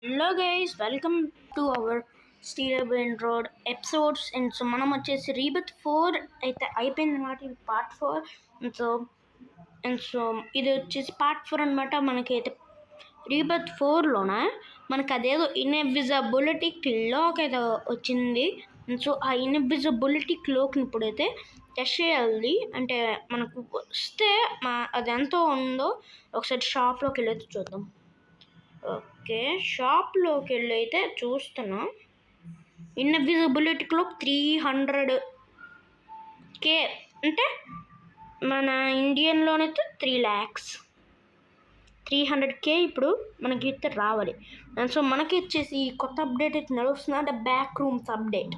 Hello guys, welcome to our steel brain road episodes. And so మనం వచ్చేసి రీబత్ 4 అయితే అయిపోయింది అనమాట. ఇది పార్ట్ 4. అండ్ సో ఇది వచ్చేసి పార్ట్ 4 అనమాట. మనకైతే రీబత్ 4లోన మనకు అదేదో ఇన్ఎవిజిబిలిటీ క్లాక్ అయితే వచ్చింది. అండ్ సో ఆ ఇన్ఎవిజిబిలిటీ క్లాక్ని ఇప్పుడైతే టెస్ట్ చేయాలి. అంటే మనకు వస్తే అది ఎంతో ఉందో ఒకసారి షాప్లోకి వెళ్ళి చూద్దాం. ఓకే, షాప్లోకి వెళ్ళి అయితే చూస్తున్నా. ఇన్విజిబిలిటీ క్లాక్ 300K అంటే మన ఇండియన్లోనైతే 3 lakhs. 300K ఇప్పుడు మనకి అయితే రావాలి. అండ్ సో మనకి వచ్చేసి కొత్త అప్డేట్ అయితే నడుస్తున్నా, the back rooms update.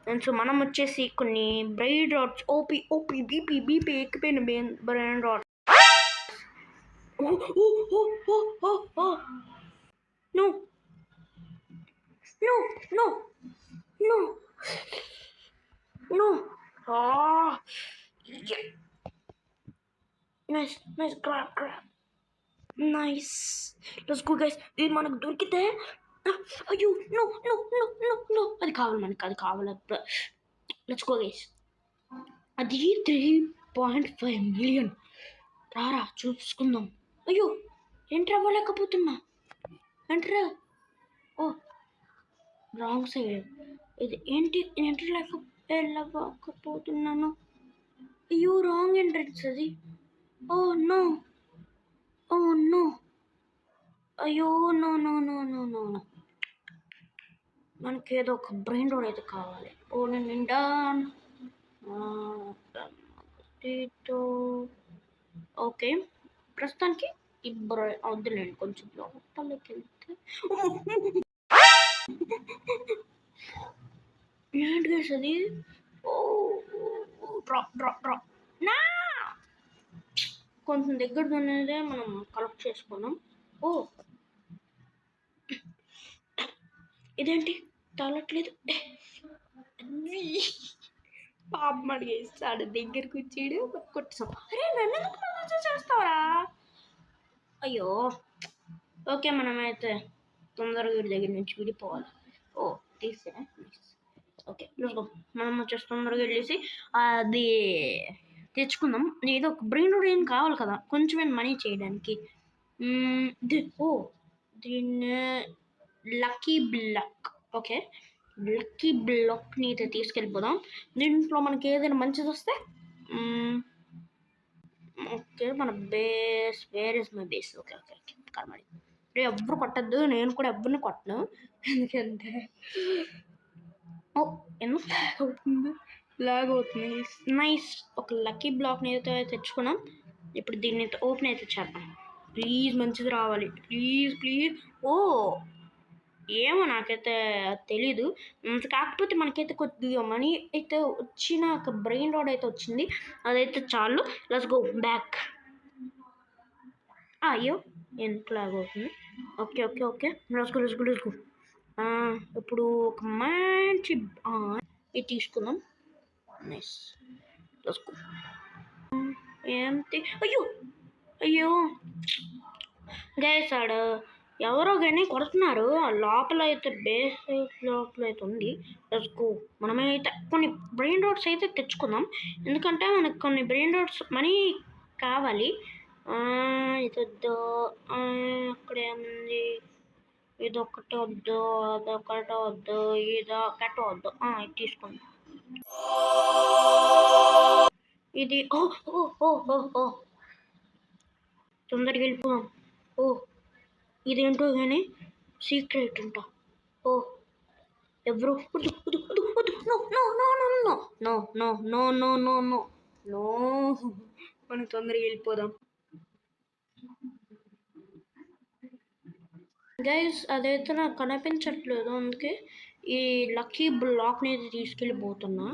And so మనం వచ్చేసి కొన్ని బ్రెయిన్ రాడ్స్ ఓపీ బీపీ ఎక్కిపోయిన brain rods. No. Yeah. Nice. Grab. Nice. Let's go, guys. ఇది మనకు దొరికితే అయ్యో నో అది కావాలి మనకి, అది కావాలి. Let's go guys. అది 3.5 million. రారా చూసుకుందాం. అయ్యో ఎంటర్ అవ్వలేకపోతున్నా. Enter wrong side. ఇది ఏంటి ఎంటర్ వెళ్ళకపోతున్నాను. అయ్యో రాంగ్ ఎంట్రెన్స్ అది. ఓ నో అయ్యో నో మనకి ఏదో ఒక బ్రెయిన్ రోడ్ అయితే కావాలి. నిండా ఓకే, ప్రస్తుతానికి ఇప్పుడు వద్దులేండి. కొంచెం లోపలికి వెళ్తే ఏంటి అది? డ్రాప్ నా కొంచెం దగ్గరలోనే మనం కలెక్ట్ చేసుకున్నాం. ఇదేంటి తాళట్లేదు? పాపం అడిగేస్తాడు, దగ్గరకు వచ్చాడు, కొట్టేసాం. అరే నన్ను చేస్తావరా? అయ్యో ఓకే, మనమైతే తొందరగా వీడి దగ్గర నుంచి విడిపోవాలి. తీసే ఓకే, మనం వచ్చేసి తొందరగా వెళ్ళేసి అది తెచ్చుకుందాం. ఏదో ఒక బ్రెయిన్ రోడ్ ఏం కావాలి కదా, కొంచెం మనీ చేయడానికి. దీన్ని లక్కీ బ్లాక్. ఓకే, లక్కీ బ్లాక్ని అయితే తీసుకెళ్ళిపోదాం. దీంట్లో మనకి ఏదైనా మంచిది వస్తే ఓకే. మన base, where is my base? Okay కర్మడి. ఎవ్వరు కొట్టద్దు, నేను కూడా ఎవరిని కొట్టను. ఎందుకంటే ఎందుకు లాగ్ అవుతుంది. నైస్, ఒక లక్కీ బ్లాక్ని అయితే తెచ్చుకున్నాం. ఇప్పుడు దీన్ని ఓపెన్ అయితే చేద్దాం. ప్లీజ్ మంచిది రావాలి, ప్లీజ్. ఏమో నాకైతే తెలీదు. కాకపోతే మనకైతే కొద్దిగా మనీ అయితే వచ్చిన ఒక బ్రెయిన్ రోడ్ అయితే వచ్చింది, అదైతే చాలు. Let's go back. అయ్యో ఎంత లాగ్ అవుతుంది. Okay let's go. ఇప్పుడు ఒక మంచి ఇది తీసుకుందాం. Nice, let's go. ఏంటి? అయ్యో గైస్, ఆడ ఎవరో కానీ కొడుతున్నారు. లోపల అయితే బేస్ లోపల అయితే ఉంది. Let's go. మనమైతే కొన్ని బ్రెయిన్ రాడ్స్ అయితే తెచ్చుకుందాం, ఎందుకంటే మనకు కొన్ని బ్రెయిన్ రాడ్స్ మనీ కావాలి. ఇది వద్దు, అక్కడే ఉంది. ఇదొకటి వద్దు, అదొకటి వద్దు, ఇదొకటి వద్దు. ఇది తీసుకుందాం. ఇది తొందరగా వెళ్ళిపోదాం. ఇదేంటో కానీ సీక్రెట్ అంట. ఎవరు? నో మనం తొందరగా వెళ్ళిపోదాం. గైస్, అదైతే నాకు కనిపించట్లేదు, అందుకే ఈ లక్కీ బ్లాక్ని అయితే తీసుకెళ్ళిపోతున్నా.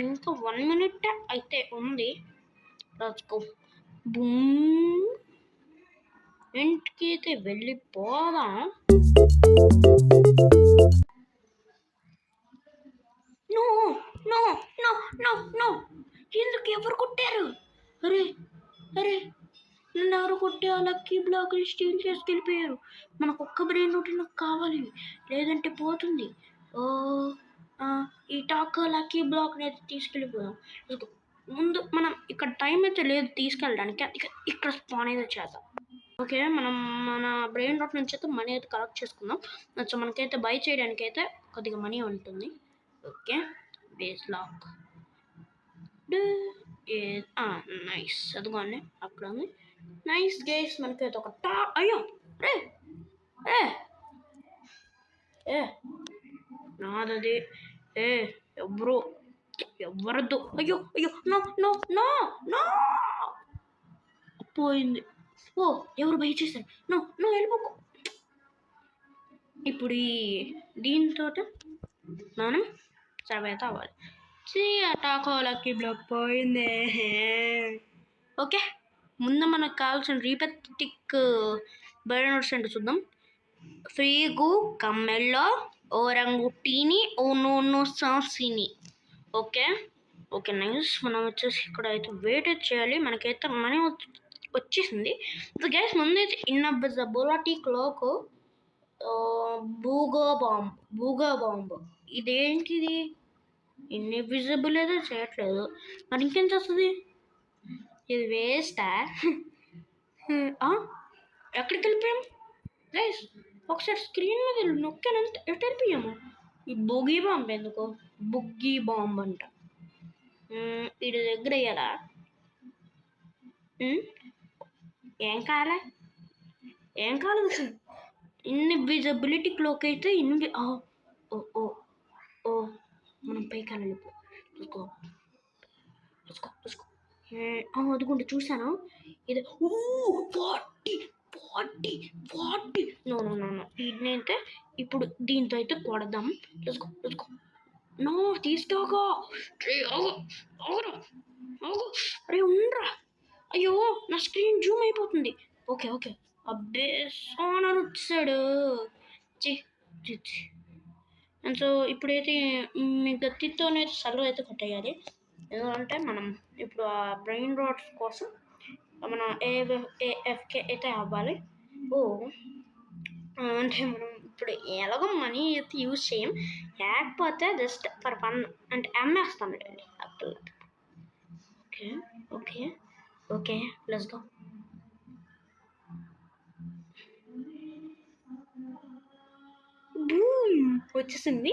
ఇంకా 1 minute అయితే ఉంది. Let's go. బూమ్, ఇంటికి అయితే వెళ్ళిపోదాం. నో ఎందుకు ఎవరు కొట్టారు? అరే నన్ను ఎవరు కొట్టి ఆ లక్కీ బ్లాక్ని స్టీల్ చేసుకెళ్ళిపోయారు. మనకు ఒక్క బ్రెయిన్ రూట్ నాకు కావాలి, లేదంటే పోతుంది. ఓ ఈ టాక్ లక్కీ బ్లాక్ని అయితే తీసుకెళ్ళిపోదాం. ముందు మనం ఇక్కడ టైం అయితే లేదు తీసుకెళ్ళడానికి, ఇక్కడ స్పాన్ అయితే చేద్దాం. ఓకే, మనం మన బ్రెయిన్ రాట్ నుంచి అయితే మనీ అయితే కలెక్ట్ చేసుకుందాం. సో మనకైతే బై చేయడానికి అయితే కొద్దిగా మనీ ఉంటుంది. ఓకే, బేస్ లాక్ నైస్, అదిగోండి అక్కడ ఉంది. నైస్ గైస్, మనకైతే ఒక అయ్యో రే ఏ ఏ నాదది ఏ ఎవరద్దు. అయ్యో అయ్యో నో నో నో నో పోయింది. ఓ ఎవరు బై చేశారు. నో నో వెళ్ళిపోకు. ఇప్పుడు దీంతో మనం సర్వైతే అవ్వాలి. టాకోలకి బ్లాక్ పోయింది. ఓకే, ముందు మనకు కావాల్సిన రీపెటిక్ బర్నర్స్ అంటే చూద్దాం. ఫ్రీగు కమ్మెల్లో ఓరంగుటీని ఓనోనో సాసిని. Okay okay nice. మనం వచ్చేసి ఇక్కడ అయితే వెయిట్ చేయాలి. మనకైతే మనీ వచ్చేసింది. సో గ్యాస్ ముందైతే ఇన్నబిజబులటీ క్లాక్ బూగా బాంబ్ ఇదేంటిది? ఇన్విజిబుల్ ఏదో చేయట్లేదు, మరి ఇంకేం చేస్తుంది ఇది? వేస్టా? ఎక్కడికి వెళ్ళిపోయాం గైస్? ఒకసారి స్క్రీన్ మీద నొక్కానంటే ఎటు వెళ్ళిపోయాము? ఈ బుగ్గీ బాంబ్ ఎందుకు? బుగ్గీ బాంబ్ అంట. వీడి దగ్గర వేయాలా? ఏం కావాలా? ఏం కావాలి? ఇన్విజిబిలిటీ క్లోక్ అయితే ఓ ఓ ఓ మనం పైకి వెళ్ళిపో. అదిగుంటే చూసాను. ఇది 40 నో నో నో నో. దీన్నైతే ఇప్పుడు దీంతో అయితే కొడదాం. నో తీసుకోగా. అరే ఉండరా. అయ్యో నా స్క్రీన్ జూమ్ అయిపోతుంది. ఓకే ఓకే, అబ్బే సోనర్ వచ్చాడు. అండ్ సో ఇప్పుడైతే మీ గత్తితోనైతే సర్వ్ అయితే కొట్టేయాలి. ఎందుకంటే మనం ఇప్పుడు ఆ బ్రెయిన్ రాట్స్ కోసం మనం ఏఎఫ్కే అయితే అవ్వాలి. అంటే మనం ఇప్పుడు ఎలాగో మనీ అయితే యూజ్ చేయం, లేకపోతే జస్ట్ ఫర్ ఫన్ అంటే అమ్మేస్తాం లేండి అప్పుడు. Okay okay okay let's go. వచ్చేసింది.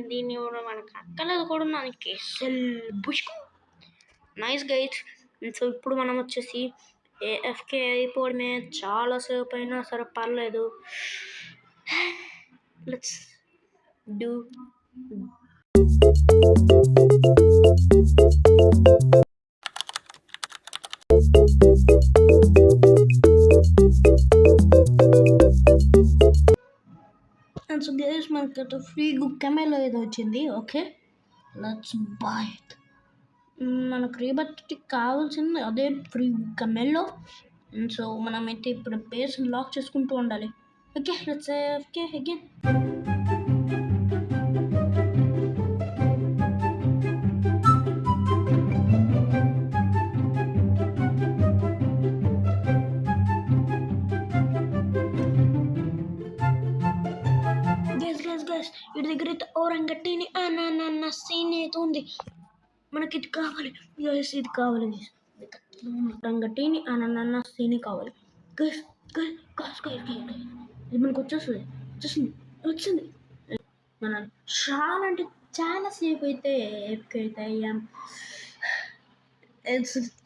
దీన్ని కూడా మనకు అక్కలేదు కూడా మనకి బుష్కు. Nice guides. సో ఇప్పుడు మనం వచ్చేసి ఏఎఫ్కే అయిపోవడమే, చాలాసేపు అయినా సరే పర్లేదు. Let's do. And so guys మనకి ఫ్రీ కెమెలో ఏదో వచ్చింది. Okay let's by it. మనకు రీబర్త్కి కావాల్సింది అదే ఫ్రీ కెమెలో. సో మనమైతే ఇప్పుడు బేస్ లాక్ చేసుకుంటూ ఉండాలి. Okay let's okay again. వీటి దగ్గర అయితే ఓరంగట్టిని సీన్ అయితే ఉంది. మనకి ఇది కావాలి గైస్, ఇది కావాలి గైస్. ఓరంగట్టిని సీన్ కావాలి గైస్. ఇది మనకు వచ్చింది. మనం చాలా అంటే చాలా సేపు అయితే అయ్యాం.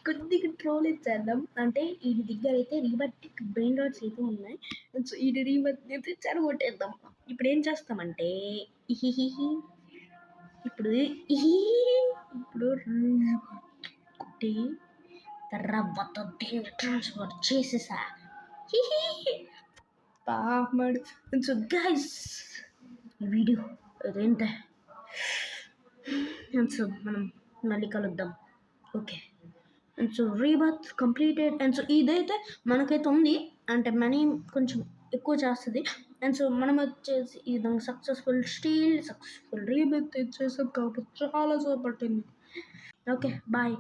కొద్దిగా ట్రోల్ ఇచ్చేద్దాం. అంటే వీడి దగ్గర అయితే రీబర్టిక్ బ్రెయిన్ రాట్స్ అయితే ఉన్నాయి. సో ఇది రీబర్ట్ అయితే చెరగొట్టేద్దాం. ఇప్పుడు ఏం చేస్తామంటే ఇప్పుడు కుట్టి తర్వాత దీన్ని ట్రాన్స్ఫర్ చేసేసా. పాపడు. సో గైస్ ఈ వీడియో అదేంటే, సో మనం మళ్ళీ కలుద్దాం. Okay and so rebirth completed. And so ఇదైతే మనకైతే ఉంది అంటే మనీ కొంచెం ఎక్కువ చేస్తుంది. అండ్ సో మనం వచ్చేసి ఈ విధంగా సక్సెస్ఫుల్ రీబర్త్ చేసాం కాబట్టి చాలా సేపు పట్టింది. Okay bye.